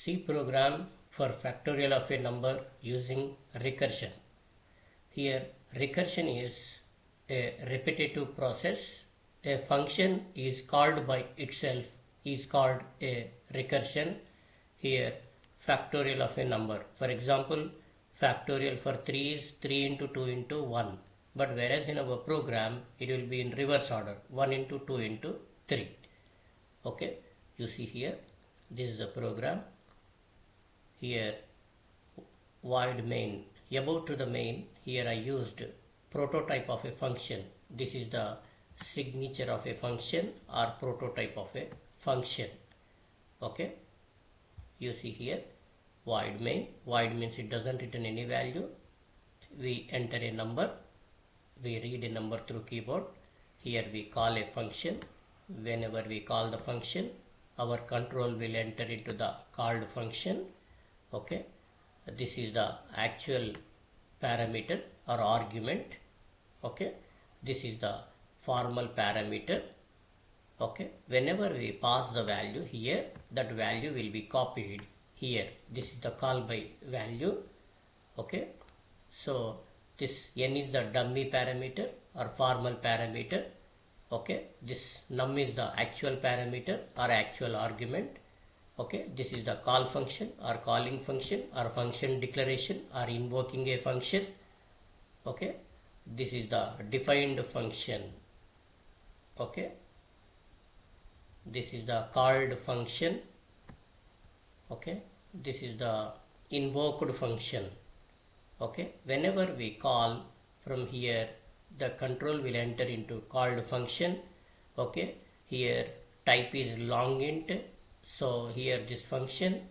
C program for factorial of a number using recursion. Here recursion is a repetitive process. A function is called by itself is called a recursion. Here factorial of a number. For example, factorial for 3 is 3 into 2 into 1. But whereas in our program it will be in reverse order, 1 into 2 into 3. Okay, you see here, this is the program. Here void main, above to the main, here I used prototype of a function. This is the signature of a function or prototype of a function. Okay, you see here void main. Void means it doesn't return any value. We enter a number, we read a number through keyboard. Here we call a function. Whenever we call the function, our control will enter into the called function. Okay, this is the actual parameter or argument. Okay, this is the formal parameter. Okay, whenever we pass the value here, that value will be copied here. This is the call by value. Okay, so this n is the dummy parameter or formal parameter. Okay, this num is the actual parameter or actual argument. Okay, this is the call function or calling function or function declaration or invoking a function. Okay, this is the defined function. Okay, this is the called function. Okay, this is the invoked function. Okay, whenever we call from here, the control will enter into called function. Okay, here type is long int. So here this function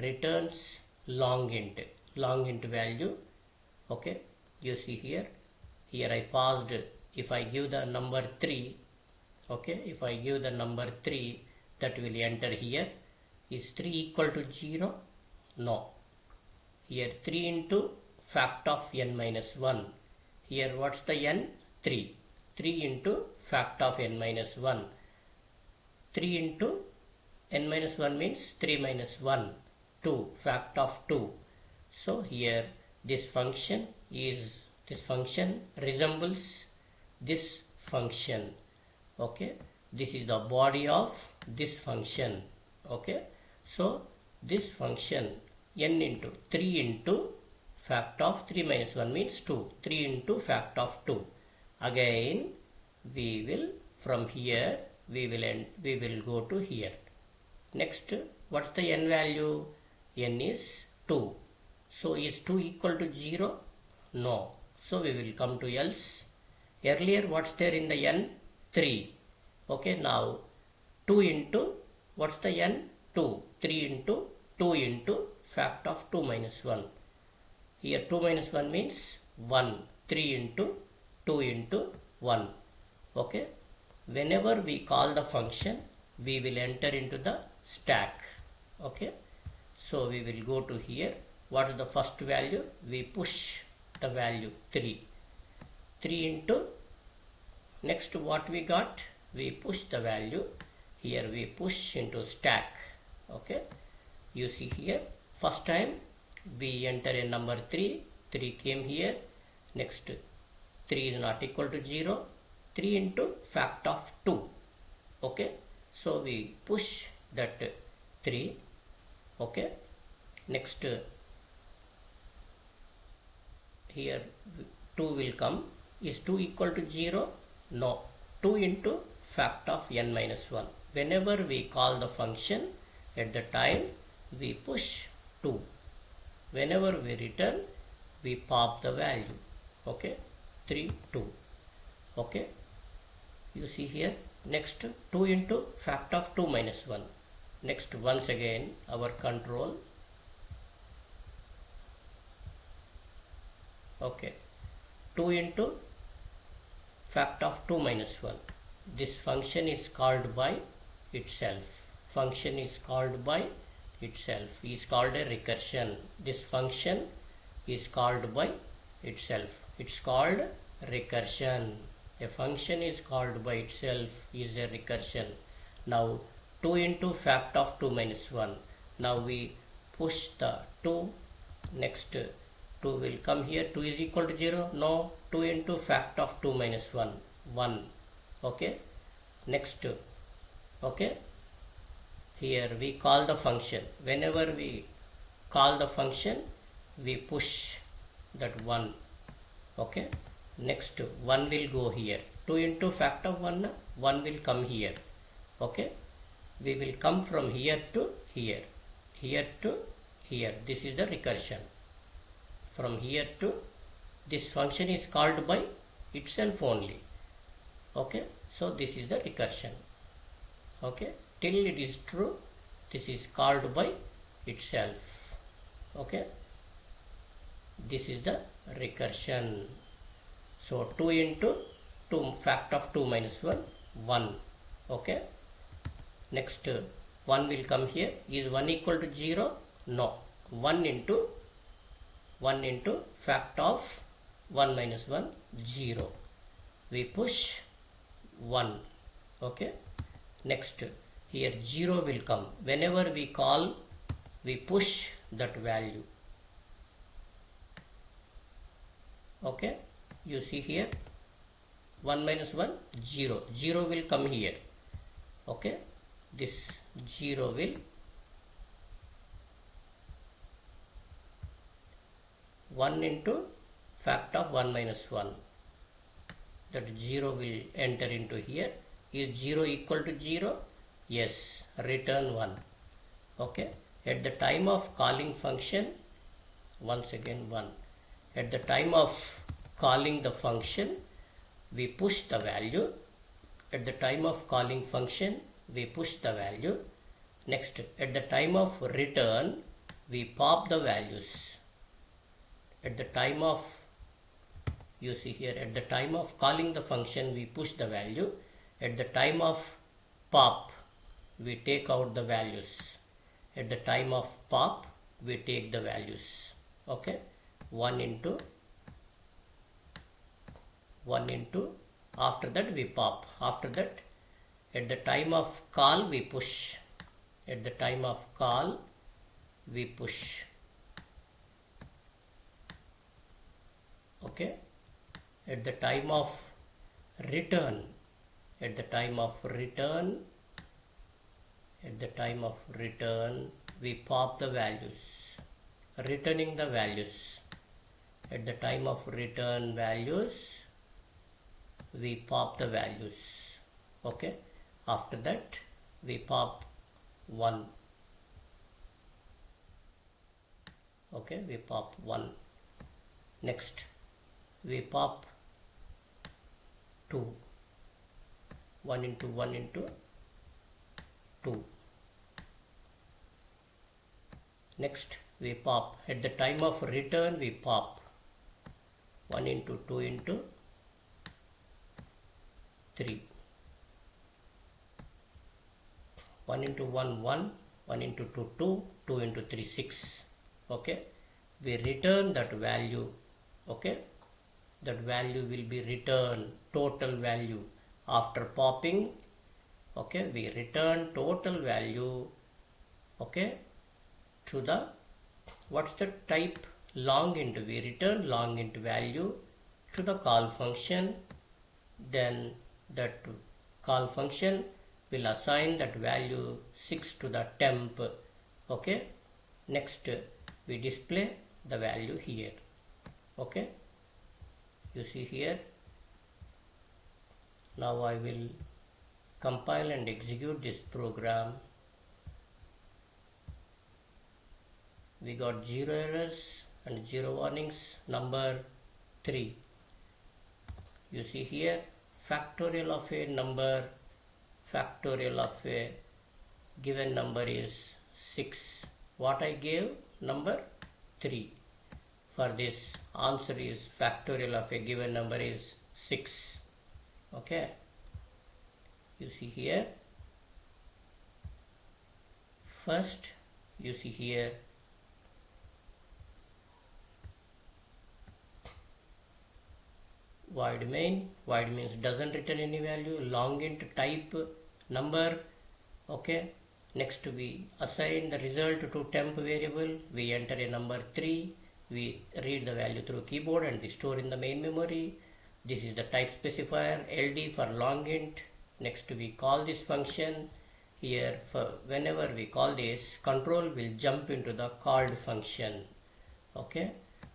returns long int value. Okay, you see here I passed, if I give the number 3, okay, if I give the number 3, that will enter here. Is 3 equal to 0? No. Here 3 into fact of n minus 1. Here what's the n? 3. 3 into fact of n minus 1. 3 into n minus 1 means 3 minus 1. 2. Fact of 2. So here this function resembles this function. Okay. This is the body of this function. Okay. So this function n into 3 into fact of 3 minus 1 means 2. 3 into fact of 2. Again we will from here we will go to here. Next, what's the n value? N is 2. So is 2 equal to 0? No. So we will come to else. Earlier what's there in the n? 3. Okay, now 2 into what's the n? 2. 3 into 2 into fact of 2 minus 1. Here 2 minus 1 means 1. 3 into 2 into 1. Okay. Whenever we call the function, we will enter into the stack. Okay. So we will go to here. What is the first value? We push the value 3. 3 into, next what we got? We push the value. Here we push into stack. Okay. You see here, first time we enter a number 3. 3 came here. Next 3 is not equal to 0. 3 into fact of 2. Okay. So we push that 3. Okay. Next here 2 will come. Is 2 equal to 0? No. 2 into fact of n minus 1. Whenever we call the function, at the time we push 2. Whenever we return, we pop the value. Okay. 3, 2. Okay. You see here. Next 2 into fact of 2 minus 1. Next once again our control. Okay. 2 into fact of 2 minus 1. This function is called by itself. Function is called by itself. Is called a recursion. This function is called by itself. It's called recursion. A function is called by itself is a recursion. Now 2 into fact of 2 minus 1. Now we push the 2. Next 2 will come here. 2 is equal to 0. No. 2 into fact of 2 minus 1. 1. Okay. Next. Okay. Here we call the function. Whenever we call the function, we push that 1. Okay. Next 1 will go here. 2 into fact of 1. 1 will come here. Okay. We will come from here to here. Here to here. This is the recursion. From here to this function is called by itself only. Okay. So this is the recursion. Okay. Till it is true, this is called by itself. Okay. This is the recursion. So 2 into 2 fact of 2 minus 1, 1. Okay. Next 1 will come here. Is 1 equal to 0? No. 1 into fact of 1 minus 1, 0. We push 1. Okay. Next here 0 will come. Whenever we call, we push that value. Okay. You see here 1 minus 1, 0. 0 will come here. Okay. This 0 will 1 into fact of 1 minus 1. That 0 will enter into here. Is 0 equal to 0? Yes. Return 1. Okay. At the time of calling function, once again 1. At the time of calling the function, we push the value. At the time of calling function, we push the value. Next, at the time of return, we pop the values. At the time of, you see here, at the time of calling the function, we push the value. At the time of pop, we take out the values. At the time of pop, we take the values. Okay. 1 into, after that we pop. After that, at the time of call, we push. At the time of call, we push. Okay. At the time of return, we pop the values. Returning the values. At the time of return values, we pop the values. Okay. After that, we pop 1. Okay, we pop 1. Next, we pop 2. 1 into 1 into 2. Next, we pop. At the time of return, we pop 1 into 2 into 3. 1 into 1, 1. 1 into 2, 2. 2 into 3, 6. Okay. We return that value. Okay. That value will be returned. Total value. After popping. Okay. We return total value. Okay. To the, what's the type? Long int. We return long int value to the call function. Then that call function will assign that value 6 to the temp. Okay. Next, we display the value here. Okay. You see here. Now I will compile and execute this program. We got 0 errors and 0 warnings. Number 3. You see here, factorial of a number, factorial of a given number is 6. What I gave? Number 3. For this, answer is factorial of a given number is 6. Okay. You see here. First, you see here. Void main. Void means doesn't return any value. Long int type number. Okay. Next we assign the result to temp variable. We enter a number 3. We read the value through keyboard and we store in the main memory. This is the type specifier LD for long int. Next we call this function. Here for whenever we call this, control will jump into the called function. Okay.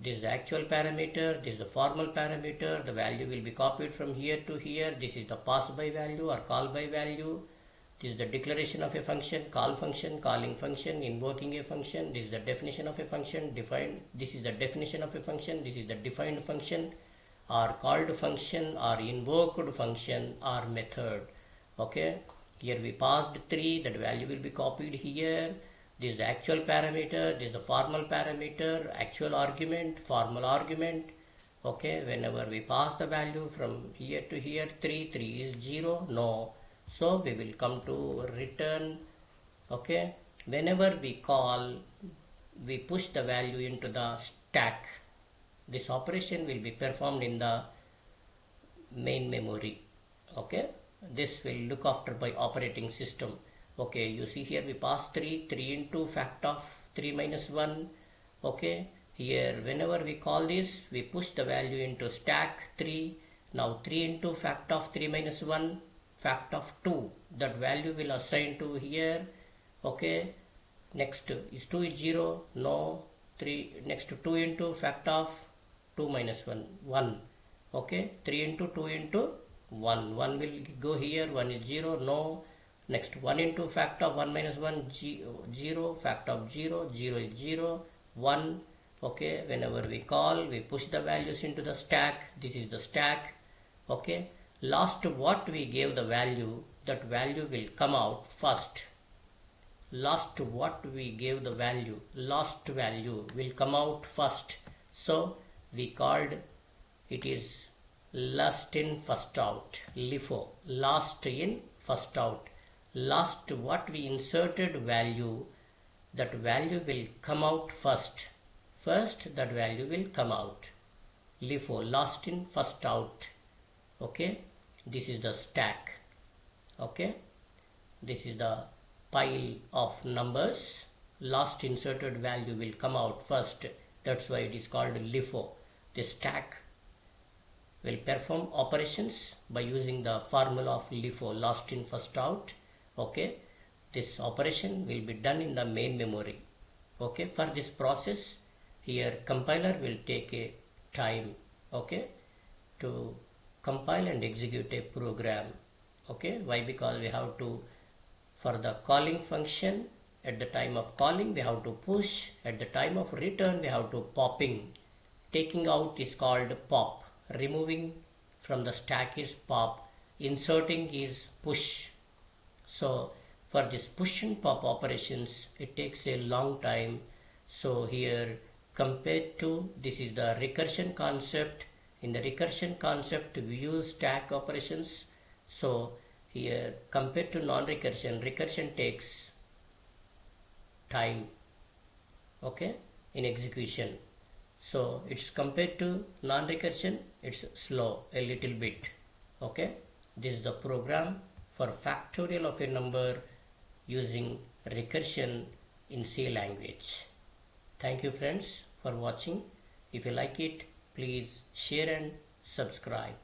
This is the actual parameter. This is the formal parameter. The value will be copied from here to here. This is the pass by value or call by value. This is the declaration of a function, call function, calling function, invoking a function. This is the definition of a function, defined. This is the definition of a function. This is the defined function, or called function, or invoked function, or method. Okay. Here we passed 3. That value will be copied here. This is the actual parameter. This is the formal parameter, actual argument, formal argument. Okay. Whenever we pass the value from here to here, 3 is 0. No. So we will come to return. Okay. Whenever we call, we push the value into the stack. This operation will be performed in the main memory. Okay. This will look after by operating system. Okay. You see here we pass 3 into fact of 3 minus 1. Okay. Here whenever we call this, we push the value into stack 3. Now 3 into fact of 3 minus 1. Fact of 2, that value will assign to here. Okay. Next is 2 is 0. No. 3 next 2 into fact of 2 minus 1. Okay. 3 into 2 into 1 will go here. 1 is 0. No. Next 1 into fact of 1 minus 1 0. Fact of 0 is 0. 1. Okay. Whenever we call, we push the values into the stack. This is the stack. Okay. Last what we gave the value, that value will come out first. Last what we gave the value, last value will come out first. So we called it is last in first out, LIFO, last in first out. Last what we inserted value, that value will come out first. First that value will come out. LIFO, last in first out. Okay. This is the stack. Okay. This is the pile of numbers. Last inserted value will come out first. That's why it is called LIFO. The stack will perform operations by using the formula of LIFO, last in first out. Okay. This operation will be done in the main memory. Okay. For this process, here compiler will take a time. Okay. To compile and execute a program. Okay. Why? Because we have to, for the calling function, at the time of calling we have to push, at the time of return we have to popping. Taking out is called pop, removing from the stack is pop, inserting is push. So for this push and pop operations, it takes a long time. So here compared to, this is the recursion concept. In the recursion concept, we use stack operations. So here compared to non-recursion, recursion takes time. Okay, in execution. So it's compared to non-recursion, it's slow a little bit. Okay, this is the program for factorial of a number using recursion in C language. Thank you friends for watching. If you like it, please share and subscribe.